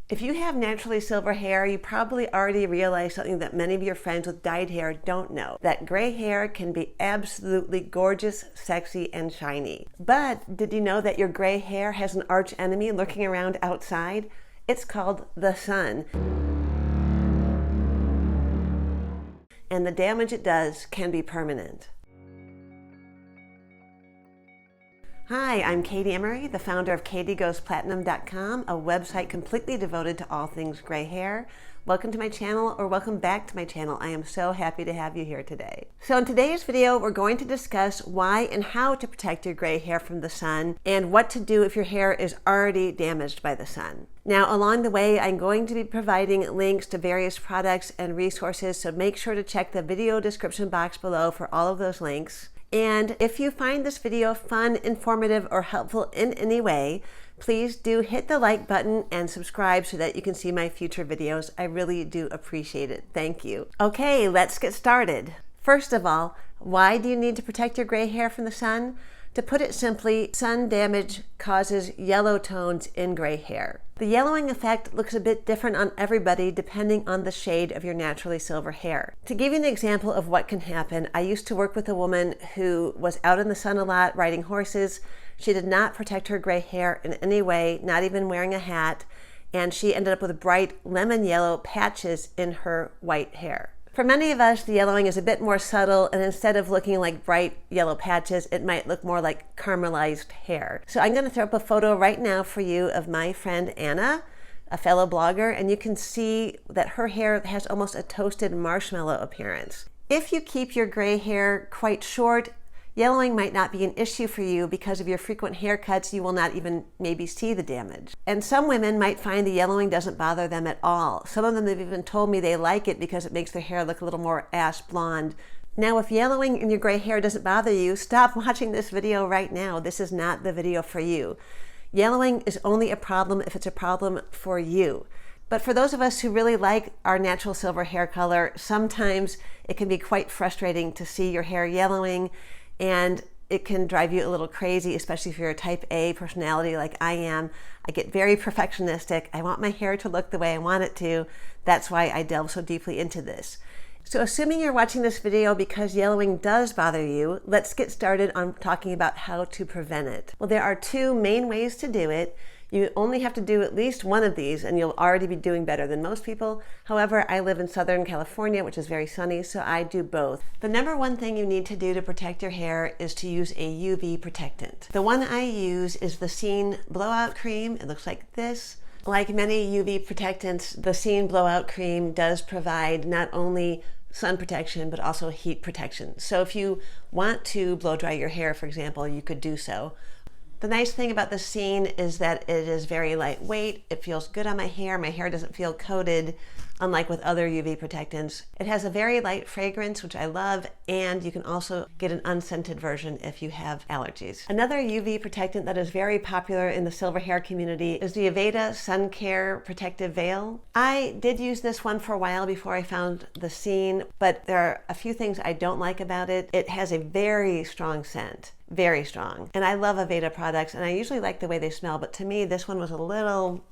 If you have naturally silver hair, you probably already realize something that many of your friends with dyed hair don't know, that gray hair can be absolutely gorgeous, sexy, and shiny. But did you know that your gray hair has an arch enemy lurking around outside? It's called the sun. And the damage it does can be permanent. Hi, I'm Katie Emery, the founder of KatieGoesPlatinum.com, a website completely devoted to all things gray hair. Welcome to my channel, or welcome back to my channel. I am so happy to have you here today. So in today's video, we're going to discuss why and how to protect your gray hair from the sun, and what to do if your hair is already damaged by the sun. Now, along the way, I'm going to be providing links to various products and resources, so make sure to check the video description box below for all of those links. And if you find this video fun, informative, or helpful in any way, please do hit the like button and subscribe so that you can see my future videos. I really do appreciate it. Thank you. Okay, let's get started. First of all, why do you need to protect your gray hair from the sun? To put it simply, sun damage causes yellow tones in gray hair. The yellowing effect looks a bit different on everybody depending on the shade of your naturally silver hair. To give you an example of what can happen, I used to work with a woman who was out in the sun a lot riding horses. She did not protect her gray hair in any way, not even wearing a hat, and she ended up with bright lemon yellow patches in her white hair. For many of us, the yellowing is a bit more subtle, and instead of looking like bright yellow patches, it might look more like caramelized hair. So I'm going to throw up a photo right now for you of my friend Anna, a fellow blogger, and you can see that her hair has almost a toasted marshmallow appearance. If you keep your gray hair quite short, yellowing might not be an issue for you because of your frequent haircuts. You will not even maybe see the damage. And some women might find the yellowing doesn't bother them at all. Some of them have even told me they like it because it makes their hair look a little more ash blonde. Now, if yellowing in your gray hair doesn't bother you, stop watching this video right now. This is not the video for you. Yellowing is only a problem if it's a problem for you. But for those of us who really like our natural silver hair color, sometimes it can be quite frustrating to see your hair yellowing, and it can drive you a little crazy, especially if you're a type A personality like I am. I get very perfectionistic. I want my hair to look the way I want it to. That's why I delve so deeply into this. So assuming you're watching this video because yellowing does bother you, let's get started on talking about how to prevent it. Well, there are two main ways to do it. You only have to do at least one of these and you'll already be doing better than most people. However, I live in Southern California, which is very sunny, so I do both. The number one thing you need to do to protect your hair is to use a UV protectant. The one I use is the Scene Blowout Cream. It looks like this. Like many UV protectants, the Scene Blowout Cream does provide not only sun protection, but also heat protection. So if you want to blow dry your hair, for example, you could do so. The nice thing about the Scene is that it is very lightweight. It feels good on my hair. My hair doesn't feel coated, unlike with other UV protectants. It has a very light fragrance, which I love, and you can also get an unscented version if you have allergies. Another UV protectant that is very popular in the silver hair community is the Aveda Sun Care Protective Veil. I did use this one for a while before I found the Scene, but there are a few things I don't like about it. It has a very strong scent. Very strong. And I love Aveda products, and I usually like the way they smell, but to me this one was a little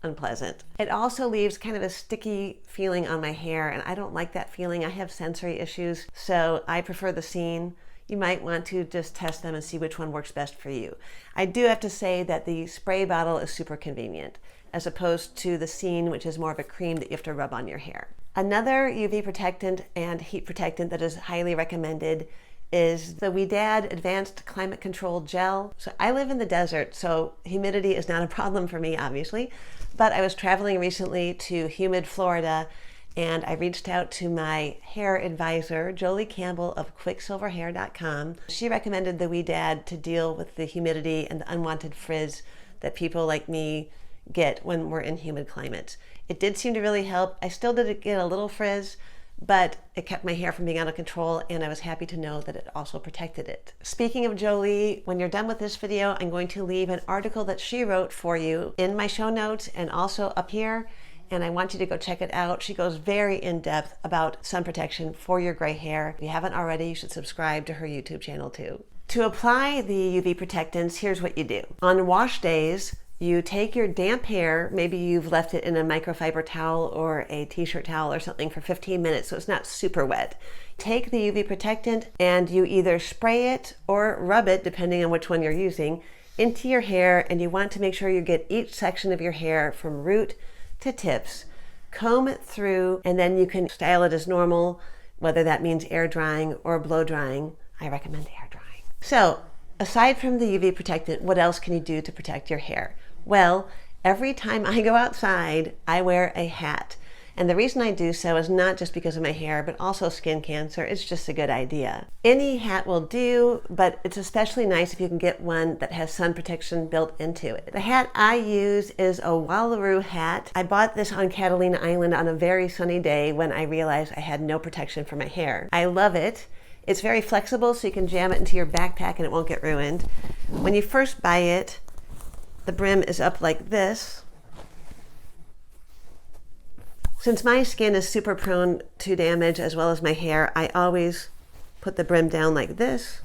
unpleasant. It also leaves kind of a sticky feeling on my hair, and I don't like that feeling. I have sensory issues, so I prefer the Scene. You might want to just test them and see which one works best for you. I do have to say that the spray bottle is super convenient, as opposed to the Scene, which is more of a cream that you have to rub on your hair. Another UV protectant and heat protectant that is highly recommended is the Ouidad Advanced Climate Control Gel. So I live in the desert, so humidity is not a problem for me, obviously. But I was traveling recently to humid Florida, and I reached out to my hair advisor, Jolie Campbell of QuickSilverHair.com. She recommended the Ouidad to deal with the humidity and the unwanted frizz that people like me get when we're in humid climates. It did seem to really help. I still did get a little frizz, but it kept my hair from being out of control, and I was happy to know that it also protected it. Speaking of Jolie, when you're done with this video, I'm going to leave an article that she wrote for you in my show notes and also up here, and I want you to go check it out. She goes very in-depth about sun protection for your gray hair. If you haven't already, you should subscribe to her YouTube channel too. To apply the UV protectants, here's what you do. On wash days, You take your damp hair, maybe you've left it in a microfiber towel or a t-shirt towel or something for 15 minutes so it's not super wet. Take the UV protectant and you either spray it or rub it, depending on which one you're using, into your hair, and you want to make sure you get each section of your hair from root to tips. Comb it through, and then you can style it as normal, whether that means air drying or blow drying. I recommend air drying. So, aside from the UV protectant, what else can you do to protect your hair? Well, every time I go outside, I wear a hat. And the reason I do so is not just because of my hair, but also skin cancer. It's just a good idea. Any hat will do, but it's especially nice if you can get one that has sun protection built into it. The hat I use is a Wallaroo hat. I bought this on Catalina Island on a very sunny day when I realized I had no protection for my hair. I love it. It's very flexible, so you can jam it into your backpack and it won't get ruined. When you first buy it, the brim is up like this. Since my skin is super prone to damage as well as my hair, I always put the brim down like this.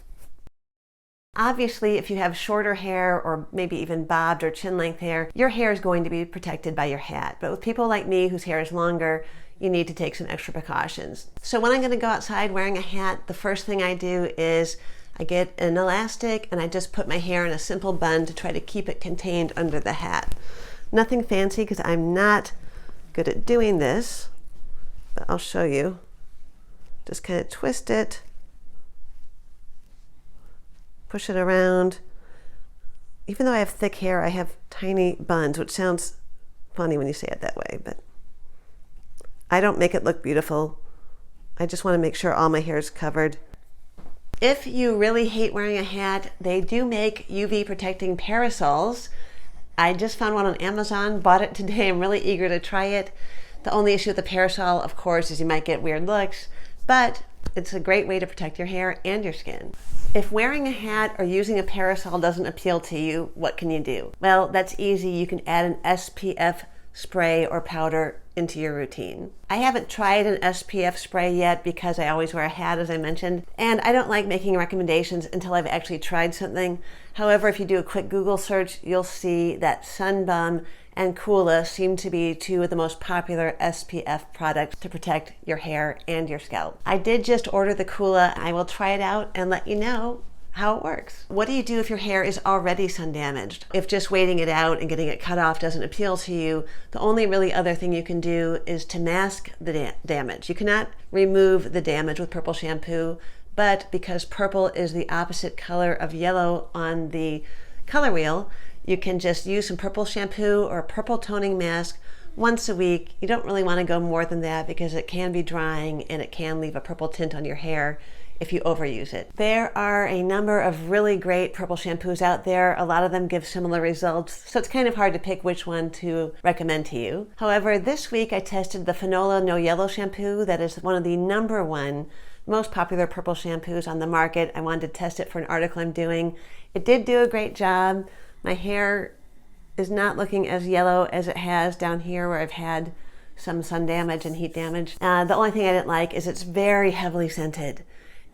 Obviously, if you have shorter hair or maybe even bobbed or chin length hair, your hair is going to be protected by your hat. But with people like me whose hair is longer, you need to take some extra precautions. So when I'm going to go outside wearing a hat, the first thing I do is I get an elastic and I just put my hair in a simple bun to try to keep it contained under the hat. Nothing fancy because I'm not good at doing this, but I'll show you. Just kind of twist it, push it around. Even though I have thick hair, I have tiny buns, which sounds funny when you say it that way, but I don't make it look beautiful. I just want to make sure all my hair is covered. If you really hate wearing a hat, they do make UV protecting parasols. I just found one on Amazon, bought it today. I'm really eager to try it. The only issue with the parasol, of course, is you might get weird looks, but it's a great way to protect your hair and your skin. If wearing a hat or using a parasol doesn't appeal to you, what can you do? Well, that's easy. You can add an SPF spray or powder into your routine. I haven't tried an SPF spray yet because I always wear a hat, as I mentioned, and I don't like making recommendations until I've actually tried something. However, if you do a quick Google search, you'll see that Sunbum and Coola seem to be two of the most popular SPF products to protect your hair and your scalp. I did just order the Coola. I will try it out and let you know how it works. What do you do if your hair is already sun damaged? If just waiting it out and getting it cut off doesn't appeal to you, the only really other thing you can do is to mask the damage. You cannot remove the damage with purple shampoo, but because purple is the opposite color of yellow on the color wheel, you can just use some purple shampoo or a purple toning mask once a week. You don't really want to go more than that because it can be drying and it can leave a purple tint on your hair if you overuse it. There are a number of really great purple shampoos out there. A lot of them give similar results, so it's kind of hard to pick which one to recommend to you. However, this week I tested the Fanola No Yellow shampoo. That is one of the #1 most popular purple shampoos on the market. I wanted to test it for an article I'm doing. It did do a great job. My hair is not looking as yellow as it has down here where I've had some sun damage and heat damage. The only thing I didn't like is it's very heavily scented,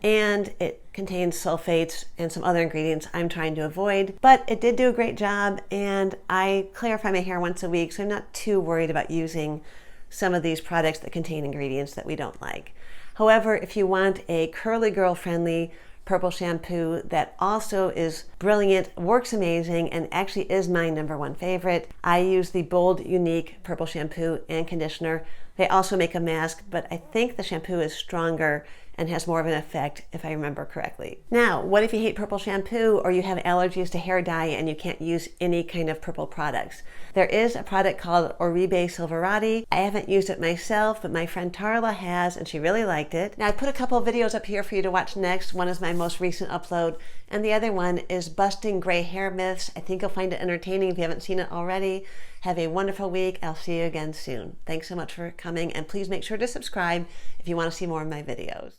and it contains sulfates and some other ingredients I'm trying to avoid, but it did do a great job, and I clarify my hair once a week, so I'm not too worried about using some of these products that contain ingredients that we don't like. However, if you want a curly girl friendly purple shampoo that also is brilliant, works amazing, and actually is my #1 favorite, I use the Bold Unique purple shampoo and conditioner. They also make a mask, but I think the shampoo is stronger and has more of an effect if I remember correctly. Now, what if you hate purple shampoo or you have allergies to hair dye and you can't use any kind of purple products? There is a product called Oribe Silverati. I haven't used it myself, but my friend Tarla has, and she really liked it. Now, I put a couple of videos up here for you to watch next. One is my most recent upload, and the other one is Busting Gray Hair Myths. I think you'll find it entertaining if you haven't seen it already. Have a wonderful week. I'll see you again soon. Thanks so much for coming, and please make sure to subscribe if you want to see more of my videos.